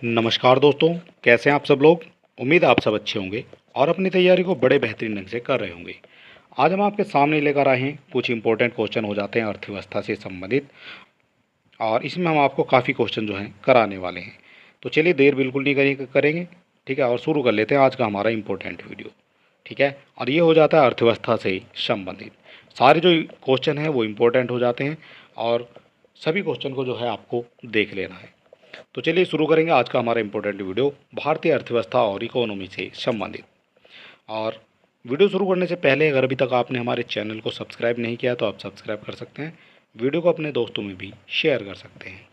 नमस्कार दोस्तों, कैसे हैं आप सब लोग। उम्मीद है आप सब अच्छे होंगे और अपनी तैयारी को बड़े बेहतरीन ढंग से कर रहे होंगे। आज हम आपके सामने लेकर आए हैं कुछ इंपॉर्टेंट क्वेश्चन हो जाते हैं अर्थव्यवस्था से संबंधित, और इसमें हम आपको काफ़ी क्वेश्चन जो हैं कराने वाले हैं। तो चलिए देर बिल्कुल नहीं करेंगे, ठीक है, और शुरू कर लेते हैं आज का हमारा इंपॉर्टेंट वीडियो। ठीक है, और ये हो जाता है अर्थव्यवस्था से संबंधित। सारे जो क्वेश्चन हैं वो इम्पोर्टेंट हो जाते हैं और सभी क्वेश्चन को जो है आपको देख लेना है। तो चलिए शुरू करेंगे आज का हमारा इंपॉर्टेंट वीडियो भारतीय अर्थव्यवस्था और इकोनॉमी से संबंधित। और वीडियो शुरू करने से पहले अगर अभी तक आपने हमारे चैनल को सब्सक्राइब नहीं किया तो आप सब्सक्राइब कर सकते हैं। वीडियो को अपने दोस्तों में भी शेयर कर सकते हैं।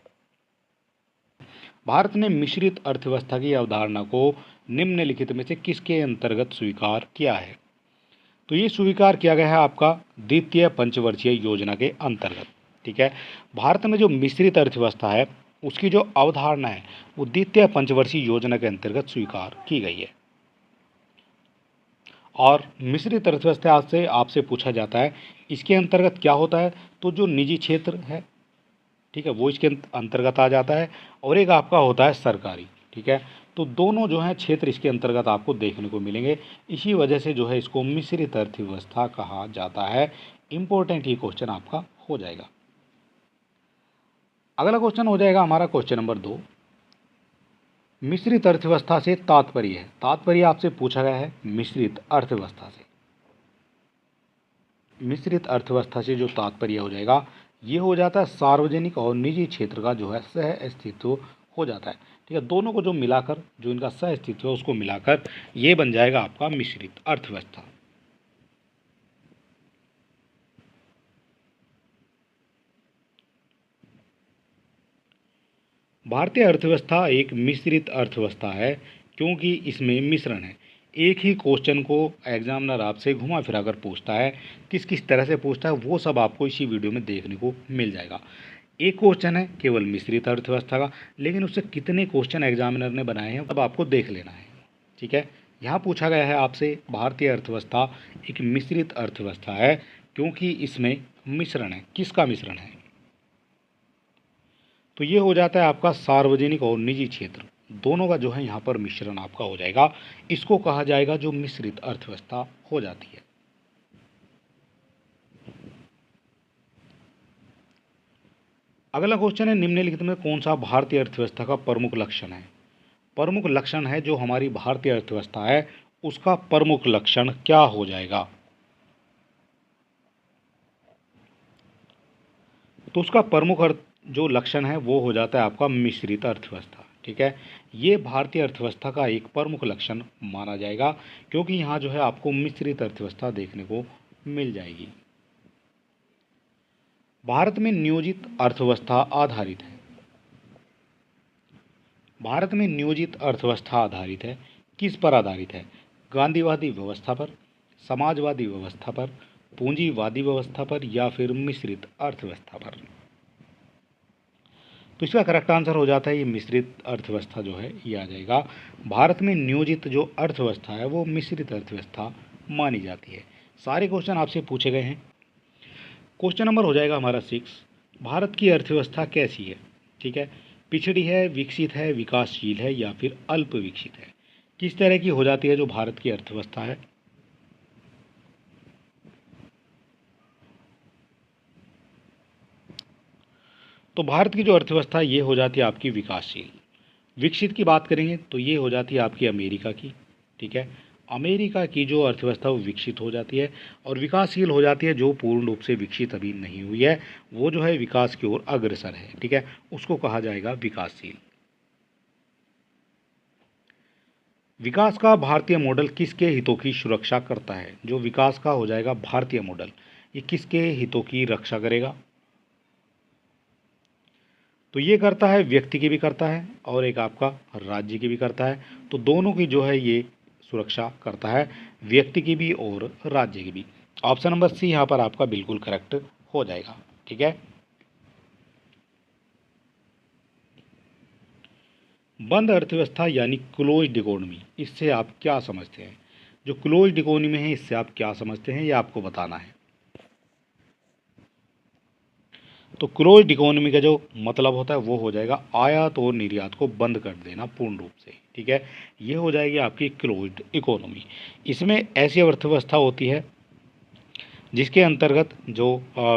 भारत ने मिश्रित अर्थव्यवस्था की अवधारणा को निम्नलिखित में से किसके अंतर्गत स्वीकार किया है। तो ये स्वीकार किया गया है आपका द्वितीय पंचवर्षीय योजना के अंतर्गत। ठीक है, भारत में जो मिश्रित अर्थव्यवस्था है उसकी जो अवधारणा है वो द्वितीय पंचवर्षीय योजना के अंतर्गत स्वीकार की गई है। और मिश्रित अर्थव्यवस्था से आपसे पूछा जाता है इसके अंतर्गत क्या होता है, तो जो निजी क्षेत्र है, ठीक है, वो इसके अंतर्गत आ जाता है, और एक आपका होता है सरकारी। ठीक है, तो दोनों जो है क्षेत्र इसके अंतर्गत आपको देखने को मिलेंगे। इसी वजह से जो है इसको मिश्रित अर्थव्यवस्था कहा जाता है। इंपॉर्टेंट ये क्वेश्चन आपका हो जाएगा। अगला क्वेश्चन हो जाएगा हमारा क्वेश्चन नंबर 2। मिश्रित अर्थव्यवस्था से तात्पर्य है, तात्पर्य आपसे पूछा गया है मिश्रित अर्थव्यवस्था से। मिश्रित अर्थव्यवस्था से जो तात्पर्य हो जाएगा ये हो जाता है सार्वजनिक और निजी क्षेत्र का जो है सह अस्तित्व हो जाता है। ठीक है, दोनों को जो मिलाकर जो इनका सह अस्तित्व है उसको मिलाकर ये बन जाएगा आपका मिश्रित अर्थव्यवस्था। भारतीय अर्थव्यवस्था एक मिश्रित अर्थव्यवस्था है क्योंकि इसमें मिश्रण है। एक ही क्वेश्चन को एग्जामिनर आपसे घुमा फिरा कर पूछता है, किस किस तरह से पूछता है वो सब आपको इसी वीडियो में देखने को मिल जाएगा। एक क्वेश्चन है केवल मिश्रित अर्थव्यवस्था का, लेकिन उससे कितने क्वेश्चन एग्जामिनर ने बनाए हैं अब आपको देख लेना है। ठीक है, यहाँ पूछा गया है आपसे भारतीय अर्थव्यवस्था एक मिश्रित अर्थव्यवस्था है क्योंकि इसमें मिश्रण है। किसका मिश्रण है, तो ये हो जाता है आपका सार्वजनिक और निजी क्षेत्र दोनों का जो है यहाँ पर मिश्रण आपका हो जाएगा। इसको कहा जाएगा जो मिश्रित अर्थव्यवस्था हो जाती है। अगला क्वेश्चन है निम्नलिखित में कौन सा भारतीय अर्थव्यवस्था का प्रमुख लक्षण है। प्रमुख लक्षण है जो हमारी भारतीय अर्थव्यवस्था है उसका प्रमुख लक्षण क्या हो जाएगा, तो उसका प्रमुख जो लक्षण है वो हो जाता है आपका मिश्रित अर्थव्यवस्था। ठीक है, ये भारतीय अर्थव्यवस्था का एक प्रमुख लक्षण माना जाएगा क्योंकि यहाँ जो है आपको मिश्रित अर्थव्यवस्था देखने को मिल जाएगी। भारत में नियोजित अर्थव्यवस्था आधारित है। भारत में नियोजित अर्थव्यवस्था आधारित है, किस पर आधारित है, गांधीवादी व्यवस्था पर, समाजवादी व्यवस्था पर, पूंजीवादी व्यवस्था पर, या फिर मिश्रित अर्थव्यवस्था पर। तो इसका करेक्ट आंसर हो जाता है ये मिश्रित अर्थव्यवस्था जो है ये आ जाएगा। भारत में नियोजित जो अर्थव्यवस्था है वो मिश्रित अर्थव्यवस्था मानी जाती है। सारे क्वेश्चन आपसे पूछे गए हैं। क्वेश्चन नंबर हो जाएगा हमारा 6। भारत की अर्थव्यवस्था कैसी है। ठीक है, पिछड़ी है, विकसित है, विकासशील है, या फिर अल्प विकसित है। किस तरह की हो जाती है जो भारत की अर्थव्यवस्था है। तो भारत की जो अर्थव्यवस्था ये हो जाती है आपकी विकासशील। विकसित की बात करेंगे तो ये हो जाती है आपकी अमेरिका की। ठीक है, अमेरिका की जो अर्थव्यवस्था वो विकसित हो जाती है, और विकासशील हो जाती है जो पूर्ण रूप से विकसित अभी नहीं हुई है, वो जो है विकास की ओर अग्रसर है। ठीक है, उसको कहा जाएगा विकासशील। विकास का भारतीय मॉडल किसके हितों की सुरक्षा करता है। जो विकास का हो जाएगा भारतीय मॉडल ये किसके हितों की रक्षा करेगा, तो ये करता है व्यक्ति की भी करता है और एक आपका राज्य की भी करता है। तो दोनों की जो है ये सुरक्षा करता है, व्यक्ति की भी और राज्य की भी। ऑप्शन नंबर सी यहाँ पर आपका बिल्कुल करेक्ट हो जाएगा। ठीक है, बंद अर्थव्यवस्था यानी क्लोज्ड इकोनॉमी, इससे आप क्या समझते हैं। जो क्लोज्ड इकोनॉमी है इससे आप क्या समझते हैं ये आपको बताना है। तो क्लोज्ड इकोनॉमी का जो मतलब होता है वो हो जाएगा आयात और निर्यात को बंद कर देना पूर्ण रूप से, ठीक है। ये हो जाएगी आपकी क्लोज्ड इकोनॉमी। इसमें ऐसी अर्थव्यवस्था होती है जिसके अंतर्गत जो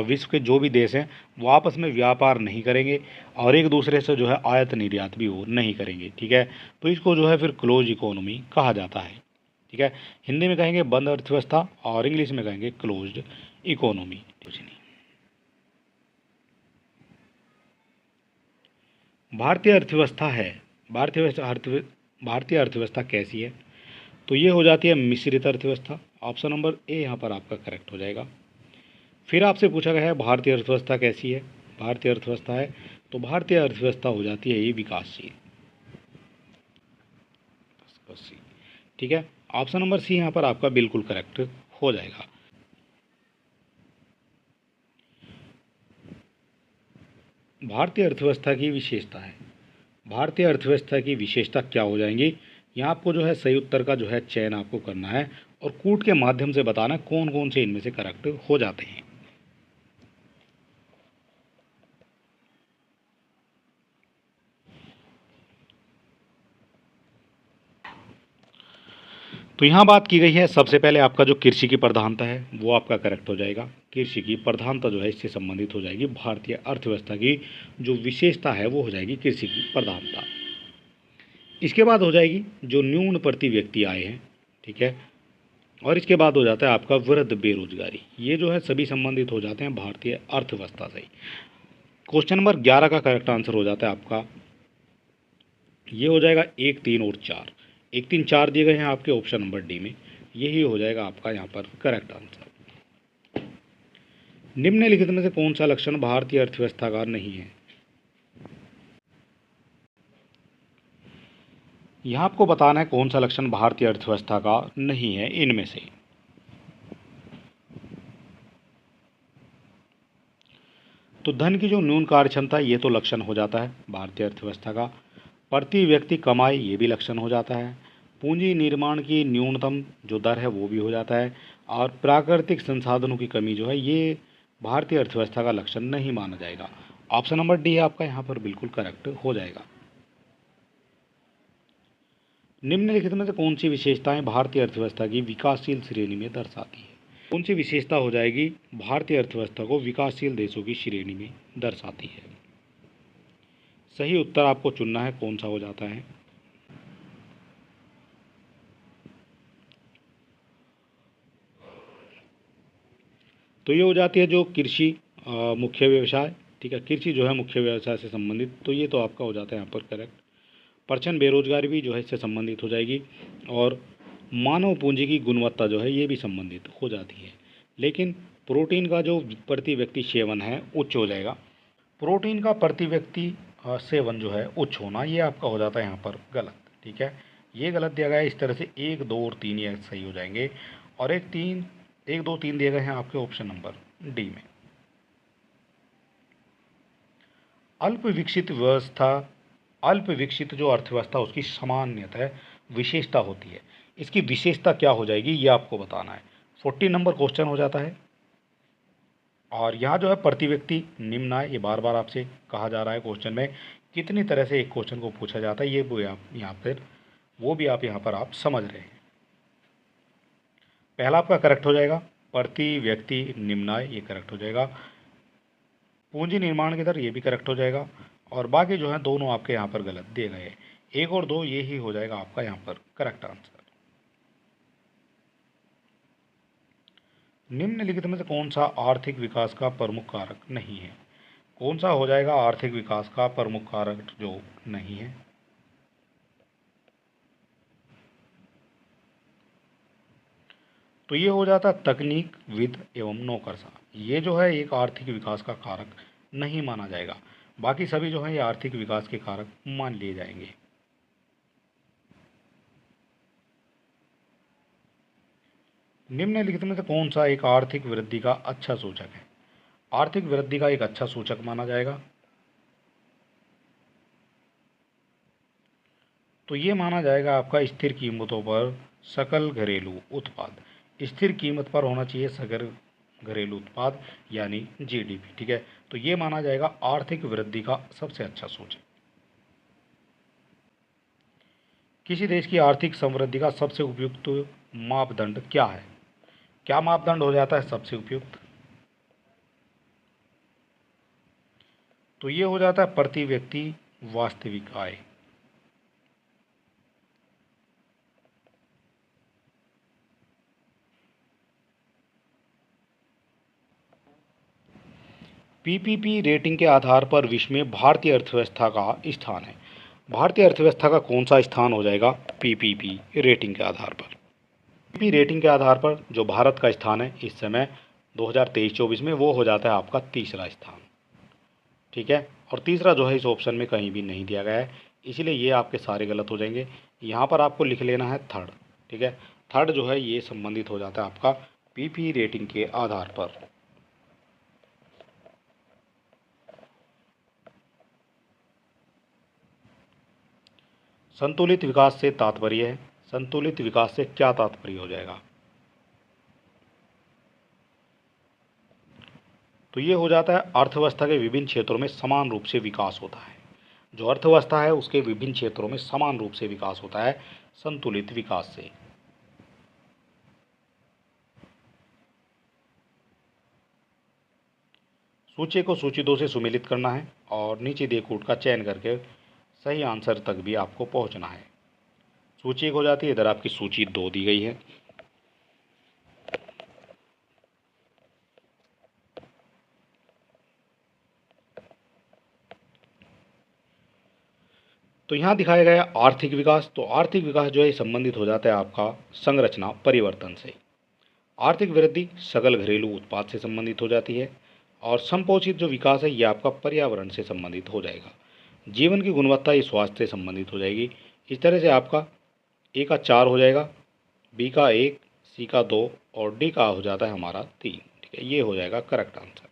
विश्व के जो भी देश हैं वो आपस में व्यापार नहीं करेंगे और एक दूसरे से जो है आयात निर्यात भी वो नहीं करेंगे, ठीक है। तो इसको जो है फिर क्लोज इकोनॉमी कहा जाता है, ठीक है। हिंदी में कहेंगे बंद अर्थव्यवस्था और इंग्लिश में कहेंगे क्लोज्ड इकोनॉमी। कुछ नहीं। भारतीय अर्थव्यवस्था है, भारतीय अर्थव्यवस्था कैसी है? तो ये हो जाती है मिश्रित अर्थव्यवस्था। ऑप्शन नंबर ए यहाँ पर आपका करेक्ट हो जाएगा। फिर आपसे पूछा गया है भारतीय अर्थव्यवस्था कैसी है? भारतीय अर्थव्यवस्था है तो भारतीय अर्थव्यवस्था हो जाती है ये विकासशील, ठीक है। ऑप्शन नंबर सी यहाँ पर आपका बिल्कुल करेक्ट हो जाएगा। भारतीय अर्थव्यवस्था की विशेषता है, भारतीय अर्थव्यवस्था की विशेषता क्या हो जाएंगी? यहाँ आपको जो है सही उत्तर का जो है चयन आपको करना है और कूट के माध्यम से बताना कौन कौन से इनमें से करेक्ट हो जाते हैं। तो यहाँ बात की गई है सबसे पहले आपका जो कृषि की प्रधानता है वो आपका करेक्ट हो जाएगा। कृषि की प्रधानता जो है इससे संबंधित हो जाएगी। भारतीय अर्थव्यवस्था की जो विशेषता है वो हो जाएगी कृषि की प्रधानता। इसके बाद हो जाएगी जो न्यून प्रति व्यक्ति आय है, ठीक है। और इसके बाद हो जाता है आपका वृद्ध बेरोजगारी। ये जो है सभी संबंधित हो जाते हैं भारतीय अर्थव्यवस्था से। क्वेश्चन नंबर 11 का करेक्ट आंसर हो जाता है आपका, ये हो जाएगा 1, 3 और 4। 1, 3, 4 दिए गए हैं आपके ऑप्शन नंबर डी में, यही हो जाएगा आपका यहाँ पर करेक्ट आंसर। निम्नलिखित में से कौन सा लक्षण भारतीय अर्थव्यवस्था का नहीं है? यहाँ आपको बताना है कौन सा लक्षण भारतीय अर्थव्यवस्था का नहीं है इनमें से। तो धन की जो न्यून कार्य क्षमता ये तो लक्षण हो जाता है भारतीय अर्थव्यवस्था का। प्रति व्यक्ति कमाई ये भी लक्षण हो जाता है। पूंजी निर्माण की न्यूनतम जो दर है वो भी हो जाता है। और प्राकृतिक संसाधनों की कमी जो है ये भारतीय अर्थव्यवस्था का लक्षण नहीं माना जाएगा। ऑप्शन नंबर डी आपका यहाँ पर बिल्कुल करेक्ट हो जाएगा। निम्नलिखित में से कौन सी विशेषताएं भारतीय अर्थव्यवस्था की विकासशील श्रेणी में दर्शाती है? कौन सी विशेषता हो जाएगी भारतीय अर्थव्यवस्था को विकासशील देशों की श्रेणी में दर्शाती है? सही उत्तर आपको चुनना है कौन सा हो जाता है। तो ये हो जाती है जो कृषि मुख्य व्यवसाय, ठीक है। कृषि जो है मुख्य व्यवसाय से संबंधित, तो ये तो आपका हो जाता है यहाँ पर करेक्ट। परछन बेरोजगारी भी जो है इससे संबंधित हो जाएगी। और मानव पूंजी की गुणवत्ता जो है ये भी संबंधित हो जाती है। लेकिन प्रोटीन का जो प्रति व्यक्ति सेवन है उच्च हो जाएगा। प्रोटीन का प्रति व्यक्ति सेवन जो है उच्च होना ये आपका हो जाता है यहाँ पर गलत, ठीक है। ये गलत दिया गया है। इस तरह से 1, 2 और 3 ये सही हो जाएंगे। और 1, 2, 3 दिए गए हैं आपके ऑप्शन नंबर डी में। अल्प विकसित व्यवस्था, अल्प विकसित जो अर्थव्यवस्था उसकी सामान्यतः विशेषता होती है। इसकी विशेषता क्या हो जाएगी ये आपको बताना है। 40 नंबर क्वेश्चन हो जाता है। और यहाँ जो है प्रति व्यक्ति निम्न आय ये बार बार आपसे कहा जा रहा है क्वेश्चन में। कितनी तरह से एक क्वेश्चन को पूछा जाता है ये भी आप यहाँ पर यहाँ पर आप समझ रहे हैं। पहला आपका करेक्ट हो जाएगा प्रति व्यक्ति निम्न आय, ये करेक्ट हो जाएगा। पूंजी निर्माण की दर ये भी करेक्ट हो जाएगा। और बाकी जो है दोनों आपके यहाँ पर गलत दिए गए हैं। 1 और 2 ये ही हो जाएगा आपका यहाँ पर करेक्ट आंसर। निम्नलिखित में से कौन सा आर्थिक विकास का प्रमुख कारक नहीं है? कौन सा हो जाएगा आर्थिक विकास का प्रमुख कारक जो नहीं है? तो ये हो जाता तकनीक, वित्त एवं नौकरशाह। ये जो है एक आर्थिक विकास का कारक नहीं माना जाएगा। बाकी सभी जो है ये आर्थिक विकास के कारक मान लिए जाएंगे। निम्नलिखित में से कौन सा एक आर्थिक वृद्धि का अच्छा सूचक है? आर्थिक वृद्धि का एक अच्छा सूचक माना जाएगा। तो ये माना जाएगा आपका स्थिर कीमतों पर सकल घरेलू उत्पाद। स्थिर कीमत पर होना चाहिए सकल घरेलू उत्पाद यानी जीडीपी। ठीक है, तो ये माना जाएगा आर्थिक वृद्धि का सबसे अच्छा सूचक। किसी देश की आर्थिक समृद्धि का सबसे उपयुक्त मापदंड क्या है? क्या मापदंड हो जाता है सबसे उपयुक्त? तो ये हो जाता है प्रति व्यक्ति वास्तविक आय। पीपीपी रेटिंग के आधार पर विश्व में भारतीय अर्थव्यवस्था का स्थान है। भारतीय अर्थव्यवस्था का कौन सा स्थान हो जाएगा पीपीपी रेटिंग के आधार पर? पीपीपी रेटिंग के आधार पर जो भारत का स्थान है इस समय 2023-24 में, वो हो जाता है आपका तीसरा स्थान। ठीक है, और तीसरा जो है इस ऑप्शन में कहीं भी नहीं दिया गया है, इसीलिए ये आपके सारे गलत हो जाएंगे। यहाँ पर आपको लिख लेना है थर्ड। ठीक है, थर्ड जो है ये संबंधित हो जाता है आपका पीपी रेटिंग के आधार पर। संतुलित विकास से तात्पर्य है, संतुलित विकास से क्या तात्पर्य हो जाएगा? तो ये हो जाता है अर्थव्यवस्था के विभिन्न क्षेत्रों में समान रूप से विकास होता है। जो अर्थव्यवस्था है उसके विभिन्न क्षेत्रों में समान रूप से विकास होता है संतुलित विकास से। सूची को सूची 2 से सुमेलित करना है और नीचे दिए कूट का चयन करके सही आंसर तक भी आपको पहुंचना है। सूची 1 हो जाती है, इधर आपकी सूची 2 दी गई है। तो यहाँ दिखाया गया आर्थिक विकास। तो आर्थिक विकास जो है संबंधित हो जाता है आपका संरचना परिवर्तन से। आर्थिक वृद्धि सकल घरेलू उत्पाद से संबंधित हो जाती है और संपोषित जो विकास है ये आपका पर्यावरण से संबंधित हो जाएगा। जीवन की गुणवत्ता ये स्वास्थ्य से संबंधित हो जाएगी। इस तरह से आपका ए का 4 हो जाएगा, बी का 1, सी का 2 और डी का हो जाता है हमारा 3। ठीक है, ये हो जाएगा करेक्ट आंसर।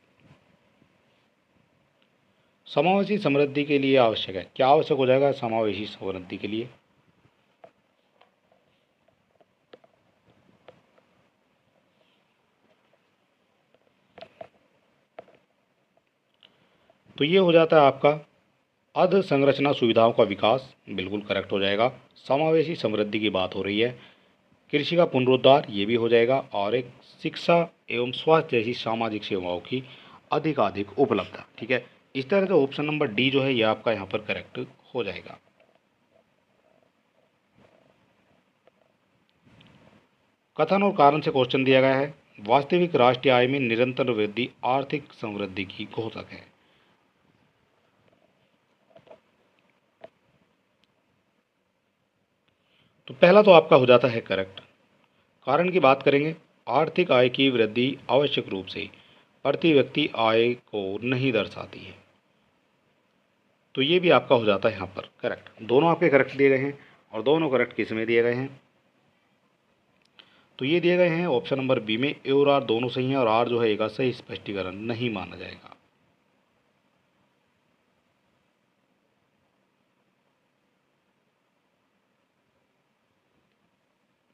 समावेशी समृद्धि के लिए आवश्यक है, क्या आवश्यक हो जाएगा समावेशी समृद्धि के लिए? तो ये हो जाता है आपका अधसंरचना सुविधाओं का विकास, बिल्कुल करेक्ट हो जाएगा। समावेशी समृद्धि की बात हो रही है। कृषि का पुनरुद्धार ये भी हो जाएगा और एक शिक्षा एवं स्वास्थ्य जैसी सामाजिक सेवाओं की अधिकाधिक उपलब्धता। ठीक है, इस तरह से ऑप्शन नंबर डी जो है ये आपका यहाँ पर करेक्ट हो जाएगा। कथन और कारण से क्वेश्चन दिया गया है। वास्तविक राष्ट्रीय आय में निरंतर वृद्धि आर्थिक समृद्धि की घोषक है। तो पहला तो आपका हो जाता है करेक्ट। कारण की बात करेंगे, आर्थिक आय की वृद्धि आवश्यक रूप से प्रति व्यक्ति आय को नहीं दर्शाती है। तो ये भी आपका हो जाता है यहाँ पर करेक्ट। दोनों आपके करेक्ट दिए गए हैं और दोनों करेक्ट किस में दिए गए हैं? तो ये दिए गए हैं ऑप्शन नंबर बी में। ए और आर दोनों सही हैं और आर जो है एक सही स्पष्टीकरण नहीं माना जाएगा।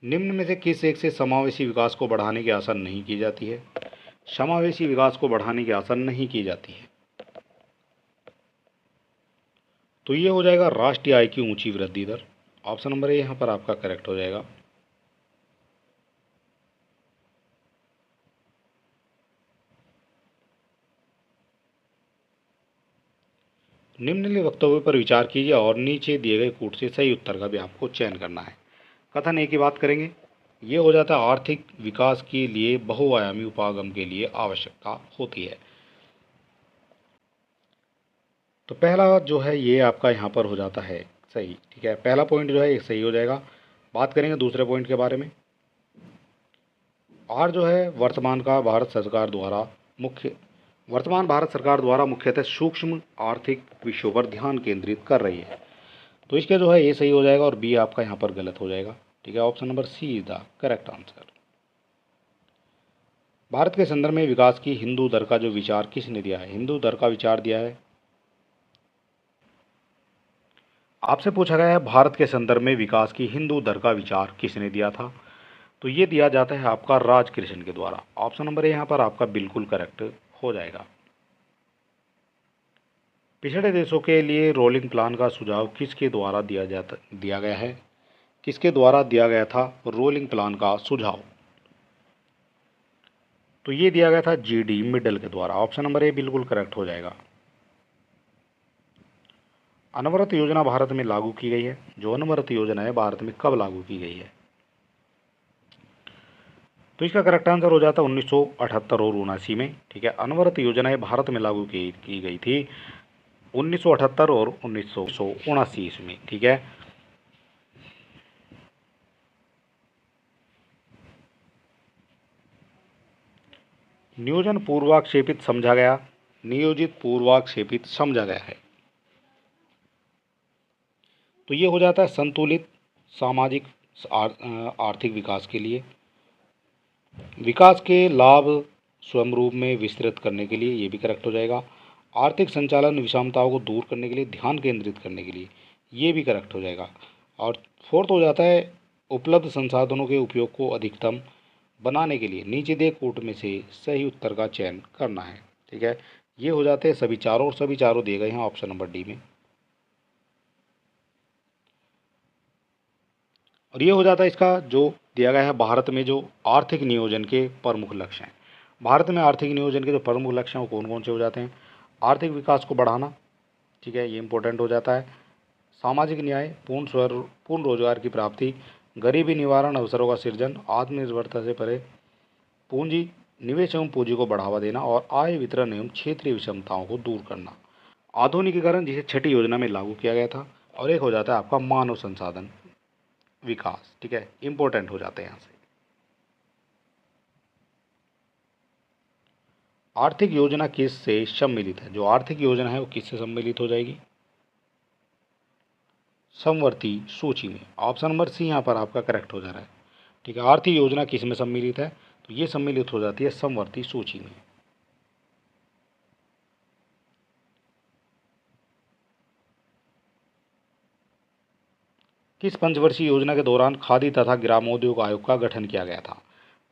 निम्न में से किस एक से समावेशी विकास को बढ़ाने की आशा नहीं की जाती है? समावेशी विकास को बढ़ाने की आशा नहीं की जाती है। तो ये हो जाएगा राष्ट्रीय आय की ऊंची वृद्धि दर। ऑप्शन नंबर ए यहाँ पर आपका करेक्ट हो जाएगा। निम्नलिखित वक्तव्य पर विचार कीजिए और नीचे दिए गए कूट से सही उत्तर का भी आपको चयन करना है। कथन ए की बात करेंगे, ये हो जाता है आर्थिक विकास के लिए बहुआयामी उपागम के लिए आवश्यकता होती है। तो पहला जो है ये आपका यहाँ पर हो जाता है सही। ठीक है, पहला पॉइंट जो है ये सही हो जाएगा। बात करेंगे दूसरे पॉइंट के बारे में। आर जो है वर्तमान भारत सरकार द्वारा मुख्यतः सूक्ष्म आर्थिक विषयों पर ध्यान केंद्रित कर रही है। तो इसका जो है ये सही हो जाएगा और बी आपका यहाँ पर गलत हो जाएगा। ठीक है, option number C is the correct answer. Bharat के संदर्भ में विकास की हिंदू दर का जो विचार किसने दिया है? हिंदू दर का विचार दिया है, आपसे पूछा गया है भारत के संदर्भ में विकास की हिंदू दर का विचार किसने दिया था? तो ये दिया जाता है आपका राजकृष्ण के द्वारा। ऑप्शन नंबर ए यहाँ पर आपका बिल्कुल करेक्ट हो जाएगा। पिछड़े देशों के लिए रोलिंग प्लान का सुझाव किसके द्वारा दिया गया है? किसके द्वारा दिया गया था रोलिंग प्लान का सुझाव? तो ये दिया गया था जीडी मिडल के द्वारा। ऑप्शन नंबर ए बिल्कुल करेक्ट हो जाएगा। अनवरत योजना भारत में लागू की गई है। जो अनवरत योजना है भारत में कब लागू की गई है? तो इसका करेक्ट आंसर हो जाता है 1978 और 79 में। ठीक है, अनवरत योजनाएं भारत में लागू की गई थी 1978 और 1979 में। ठीक है, नियोजन पूर्वाक्षेपित समझा गया, नियोजित पूर्वाक्षेपित समझा गया है। तो ये हो जाता है संतुलित सामाजिक आर्थिक विकास के लिए, विकास के लाभ स्वयं रूप में विस्तृत करने के लिए, ये भी करेक्ट हो जाएगा। आर्थिक संचालन विषमताओं को दूर करने के लिए, ध्यान केंद्रित करने के लिए, ये भी करेक्ट हो जाएगा। और फोर्थ हो जाता है उपलब्ध संसाधनों के उपयोग को अधिकतम बनाने के लिए नीचे दिए कोट में से सही उत्तर का चयन करना है। ठीक है, ये हो जाते हैं सभी चारों, और सभी चारों दिए गए हैं ऑप्शन नंबर डी में। और ये हो जाता है इसका जो दिया गया है भारत में जो आर्थिक नियोजन के प्रमुख लक्ष्य हैं। भारत में आर्थिक नियोजन के जो प्रमुख लक्ष्य हैं वो कौन कौन से हो जाते हैं? आर्थिक विकास को बढ़ाना, ठीक है, ये इंपॉर्टेंट हो जाता है। सामाजिक न्याय, पूर्ण रोजगार की प्राप्ति, गरीबी निवारण, अवसरों का सृजन, आत्मनिर्भरता से परे, पूंजी निवेश एवं पूंजी को बढ़ावा देना, और आय वितरण एवं क्षेत्रीय विषमताओं को दूर करना। आधुनिकीकरण जिसे छठी योजना में लागू किया गया था। और एक हो जाता है आपका मानव संसाधन विकास। ठीक है, इंपॉर्टेंट हो जाते हैं यहाँ से। आर्थिक योजना किससे सम्मिलित है? जो आर्थिक योजना है वो किससे सम्मिलित हो जाएगी? समवर्ती सूची में। ऑप्शन नंबर सी यहाँ पर आपका करेक्ट हो जा रहा है। ठीक है, आर्थिक योजना किस में सम्मिलित है? तो ये सम्मिलित हो जाती है समवर्ती सूची में। किस पंचवर्षीय योजना के दौरान खादी तथा ग्रामोद्योग आयोग का गठन किया गया था?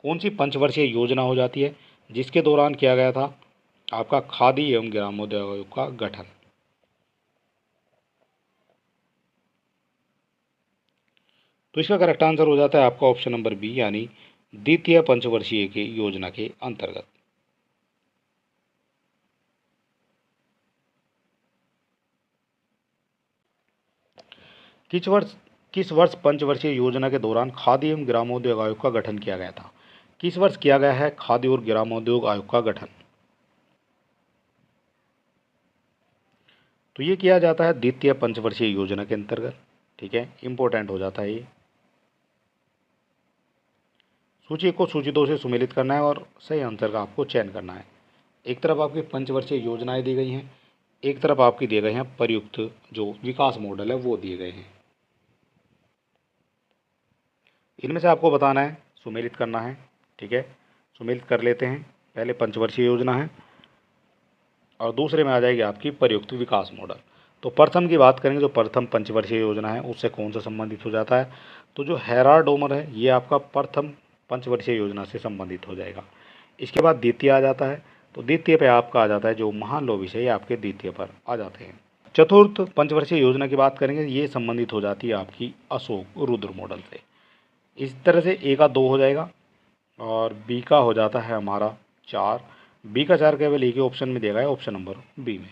कौन सी पंचवर्षीय योजना हो जाती है जिसके दौरान किया गया था आपका खादी एवं ग्रामोद्योग आयोग का गठन? तो इसका करेक्ट आंसर हो जाता है आपका ऑप्शन नंबर बी, यानी द्वितीय पंचवर्षीय की योजना के अंतर्गत। किस वर्ष पंचवर्षीय योजना के दौरान खादी एवं ग्रामोद्योग आयोग का गठन किया गया था? किस वर्ष किया गया है खादी और ग्रामोद्योग आयोग का गठन? तो ये किया जाता है द्वितीय पंचवर्षीय योजना के अंतर्गत। ठीक है, इंपॉर्टेंट हो जाता है ये। सूची को सूची दो से सुमेलित करना है और सही आंसर का आपको चयन करना है। एक तरफ आपकी पंचवर्षीय योजनाएं दी गई हैं, एक तरफ आपकी दिए गए हैं प्रयुक्त जो विकास मॉडल है वो दिए गए हैं। इनमें से आपको बताना है, सुमेलित करना है। ठीक है, सुमेलित कर लेते हैं। पहले पंचवर्षीय योजना है और दूसरे में आ जाएगी आपकी प्रयुक्त विकास मॉडल। तो प्रथम की बात करेंगे, जो प्रथम पंचवर्षीय योजना है उससे कौन सा संबंधित हो जाता है? तो जो हेराल्ड डोमर है ये आपका प्रथम पंचवर्षीय योजना से संबंधित हो जाएगा। इसके बाद द्वितीय आ जाता है, तो द्वितीय पे आपका आ जाता है जो महालोविस है, ये आपके द्वितीय पर आ जाते हैं। चतुर्थ पंचवर्षीय योजना की बात करेंगे, ये संबंधित हो जाती है आपकी अशोक रुद्र मॉडल से। इस तरह से ए का 2 हो जाएगा और बी का हो जाता है हमारा 4। बी का 4 केवल एक ही ऑप्शन में दिया गया है, ऑप्शन नंबर बी में।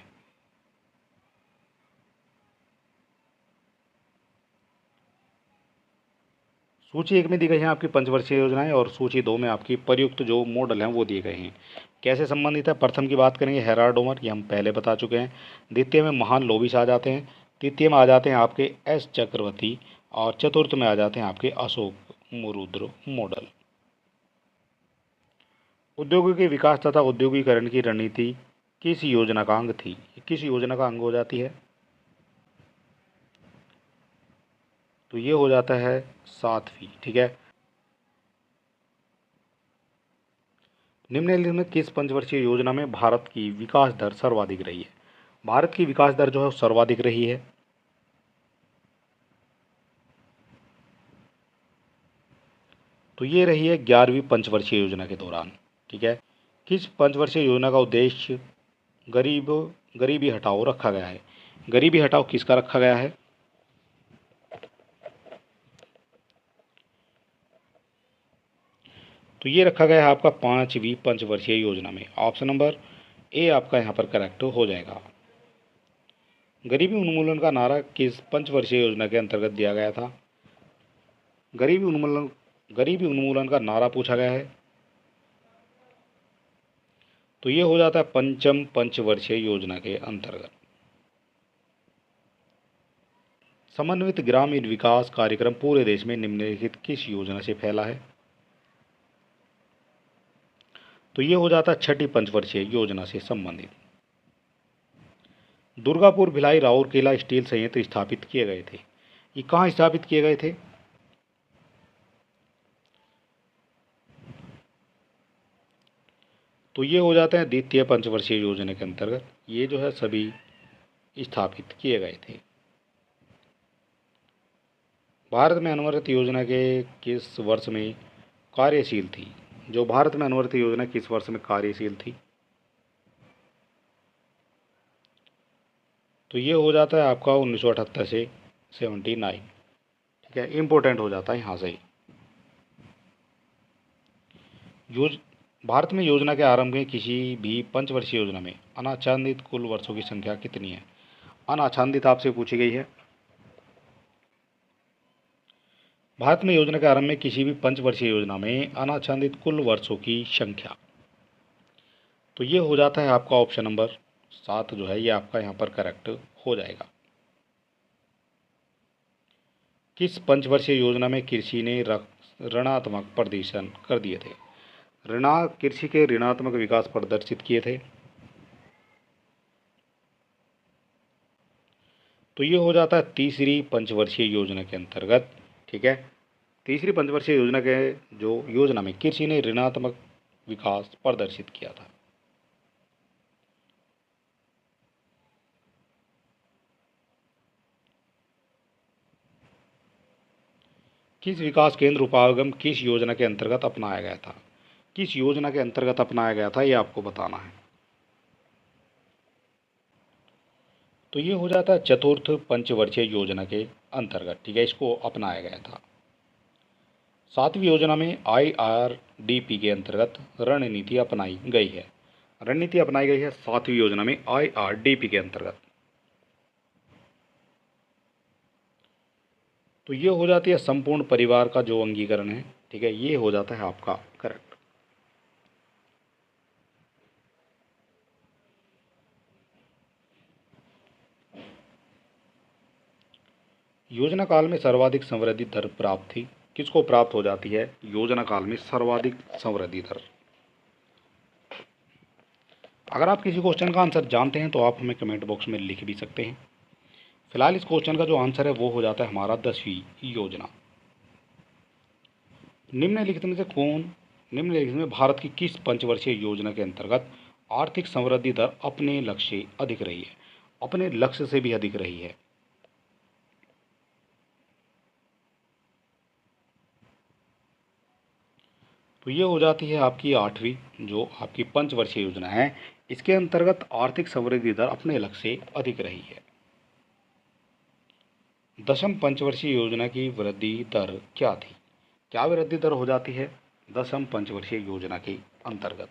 सूची 1 में दी गई है आपकी पंचवर्षीय योजनाएं और सूची 2 में आपकी प्रयुक्त जो मॉडल हैं वो दिए गए हैं। कैसे संबंधित है? प्रथम की बात करेंगे हेराल्ड डोमर, ये हम पहले बता चुके हैं। द्वितीय में महान लोविस आ जाते हैं। तृतीय में आ जाते हैं आपके एस चक्रवर्ती और चतुर्थ में आ जाते हैं आपके अशोक रुद्र मॉडल। उद्योगों के विकास तथा औद्योगिकरण की रणनीति किस योजना का अंग थी? किस योजना का अंग हो जाती है? तो ये हो जाता है 7वीं। ठीक है, निम्नलिखित में किस पंचवर्षीय योजना में भारत की विकास दर सर्वाधिक रही है? भारत की विकास दर जो है सर्वाधिक रही है। तो ये रही है 11वीं पंचवर्षीय योजना के दौरान। ठीक है, किस पंचवर्षीय योजना का उद्देश्य गरीब गरीबी हटाओ रखा गया है? गरीबी हटाओ किसका रखा गया है? तो ये रखा गया है आपका 5वीं पंचवर्षीय योजना में। ऑप्शन नंबर ए आपका यहाँ पर करेक्ट हो जाएगा। गरीबी उन्मूलन का नारा किस पंचवर्षीय योजना के अंतर्गत दिया गया था? गरीबी उन्मूलन का नारा पूछा गया है, तो ये हो जाता है पंचम पंचवर्षीय योजना के अंतर्गत। समन्वित ग्रामीण विकास कार्यक्रम पूरे देश में निम्नलिखित किस योजना से फैला है? तो ये हो जाता है 6ठी पंचवर्षीय योजना से संबंधित। दुर्गापुर भिलाई राउरकेला स्टील संयंत्र स्थापित किए गए थे, ये कहाँ स्थापित किए गए थे? तो ये हो जाते हैं द्वितीय पंचवर्षीय योजना के अंतर्गत, ये जो है सभी स्थापित किए गए थे। भारत में अनवरत योजना के किस वर्ष में कार्यशील थी? जो भारत में अनवरत योजना किस वर्ष में कार्यशील थी? तो ये हो जाता है आपका 1978 से 79। ठीक है, इम्पोर्टेंट हो जाता है यहाँ से ही। भारत में योजना के आरंभ में किसी भी पंचवर्षीय योजना में अनाच्छादित कुल वर्षों की संख्या कितनी है? अनाच्छादित आपसे पूछी गई है। भारत में योजना के आरंभ में किसी भी पंचवर्षीय योजना में अनाच्छादित कुल वर्षों की संख्या, तो ये हो जाता है आपका ऑप्शन नंबर 7 जो है ये आपका यहाँ पर करेक्ट हो जाएगा। किस पंचवर्षीय योजना में कृषि ने ऋणात्मक प्रदर्शन कर दिए थे? कृषि के ऋणात्मक विकास प्रदर्शित किए थे, तो ये हो जाता है तीसरी पंचवर्षीय योजना के अंतर्गत। ठीक है, तीसरी पंचवर्षीय योजना के जो योजना में कृषि ने ऋणात्मक विकास प्रदर्शित किया था। किस विकास केंद्र उपागम किस योजना के अंतर्गत अपनाया गया था? किस योजना के अंतर्गत अपनाया गया था ये आपको बताना है। तो ये हो जाता है चतुर्थ पंचवर्षीय योजना के अंतर्गत। ठीक है, इसको अपनाया गया था। 7वीं योजना में IRDP के अंतर्गत रणनीति अपनाई गई है। रणनीति अपनाई गई है 7वीं योजना में IRDP के अंतर्गत। तो ये हो जाती है संपूर्ण परिवार का जो अंगीकरण है। ठीक है, ये हो जाता है आपका करेक्ट। योजना काल में सर्वाधिक समृद्धि दर प्राप्त थी, किसको प्राप्त हो जाती है योजना काल में सर्वाधिक समृद्धि दर? अगर आप किसी क्वेश्चन का आंसर जानते हैं तो आप हमें कमेंट बॉक्स में लिख भी सकते हैं। फिलहाल इस क्वेश्चन का जो आंसर है वो हो जाता है हमारा 10वीं योजना। निम्नलिखित में भारत की किस पंचवर्षीय योजना के अंतर्गत आर्थिक समृद्धि दर अपने लक्ष्य से अधिक रही है? अपने लक्ष्य से भी अधिक रही है। तो ये हो जाती है आपकी 8वीं जो आपकी पंचवर्षीय योजना है, इसके अंतर्गत आर्थिक समृद्धि दर अपने लक्ष्य से अधिक रही है। 10वीं पंचवर्षीय योजना की वृद्धि दर क्या थी? क्या वृद्धि दर हो जाती है 10वीं पंचवर्षीय योजना के अंतर्गत?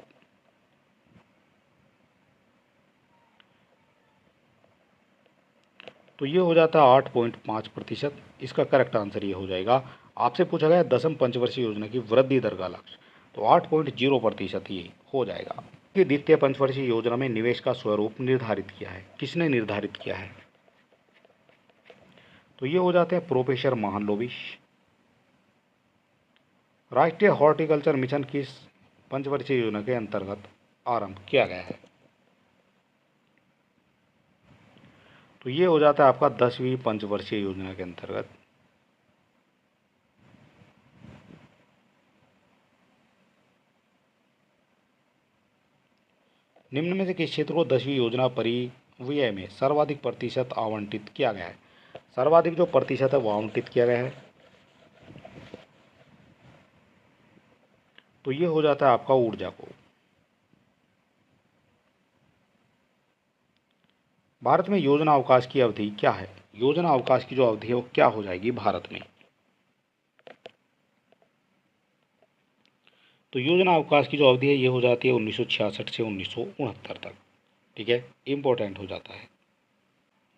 तो ये हो जाता है 8.5%। इसका करेक्ट आंसर ये हो जाएगा। आपसे पूछा गया 10वीं पंचवर्षीय योजना की वृद्धि दर का लक्ष्य, तो 8.0% ये हो जाएगा। कि द्वितीय पंचवर्षीय योजना में निवेश का स्वरूप निर्धारित किया है, किसने निर्धारित किया है? तो ये हो जाते हैं प्रोफेसर महालनोबिस। राष्ट्रीय हॉर्टिकल्चर मिशन किस पंचवर्षीय योजना के अंतर्गत आरंभ किया गया है? तो ये हो जाता है आपका 10वीं पंचवर्षीय योजना के अंतर्गत। निम्न में से किस क्षेत्र को 10वीं योजना परिव्यय में सर्वाधिक प्रतिशत आवंटित किया गया है? सर्वाधिक जो प्रतिशत है वो आवंटित किया गया है। तो ये हो जाता है आपका ऊर्जा को। भारत में योजना अवकाश की अवधि क्या है? योजना अवकाश की जो अवधि है वो क्या हो जाएगी भारत में? तो योजना अवकाश की जो अवधि है ये हो जाती है 1966 से 1969 तक। ठीक है, इम्पोर्टेंट हो जाता है।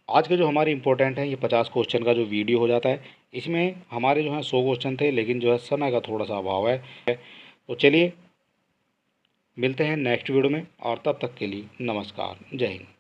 आज के जो हमारे इम्पोर्टेंट हैं ये 50 क्वेश्चन का जो वीडियो हो जाता है। इसमें हमारे जो हैं 100 क्वेश्चन थे, लेकिन जो है समय का थोड़ा सा अभाव है। तो चलिए मिलते हैं नेक्स्ट वीडियो में, और तब तक के लिए नमस्कार, जय हिंद।